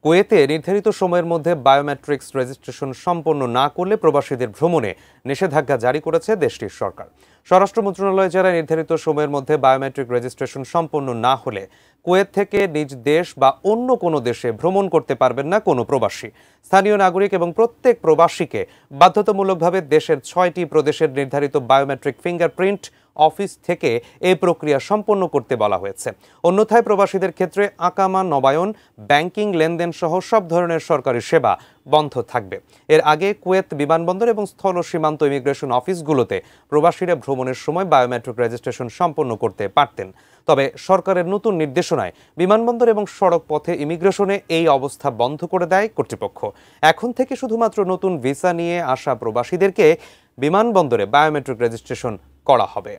কুয়েতে নির্ধারিত সময়ের মধ্যে বায়োমেট্রিক্স রেজিস্ট্রেশন সম্পন্ন না করলে প্রবাসীদের ভ্রমণে নিষেধাজ্ঞা জারি করেছে দেশটির সরকার। স্বরাষ্ট্র মন্ত্রণালয় জানায়, নির্ধারিত সময়ের মধ্যে বায়োমেট্রিক রেজিস্ট্রেশন সম্পন্ন না হলে কুয়েত থেকে নিজ দেশ বা অন্য কোনো দেশে ভ্রমণ করতে পারবেন না কোনো প্রবাসী। স্থানীয় নাগরিক এবং প্রত্যেক প্রবাসীকে বাধ্যতামূলকভাবে দেশের ৬টি প্রদেশের নির্ধারিত বায়োমেট্রিক ফিঙ্গারপ্রিন্ট অফিস থেকে এই প্রক্রিয়া সম্পন্ন করতে বলা হয়েছে। অন্যথায় প্রবাসীদের ক্ষেত্রে আকামা নবায়ন, ব্যাংকিং লেনদেন সহ সব ধরনের সরকারি সেবা বন্ধ থাকবে। এর আগে কুয়েত বিমানবন্দর এবং স্থল সীমান্ত ইমিগ্রেশন অফিসগুলোতে প্রবাসীরা ভ্রমণের সময় বায়োমেট্রিক রেজিস্ট্রেশন সম্পন্ন করতে পারতেন। তবে সরকারের নতুন নির্দেশনায় বিমানবন্দর এবং সড়ক পথে ইমিগ্রেশনে এই অবস্থা বন্ধ করে দেয় কর্তৃপক্ষ। এখন থেকে শুধুমাত্র নতুন ভিসা নিয়ে আসা প্রবাসীদেরকে বিমানবন্দরে বায়োমেট্রিক রেজিস্ট্রেশন করা হবে।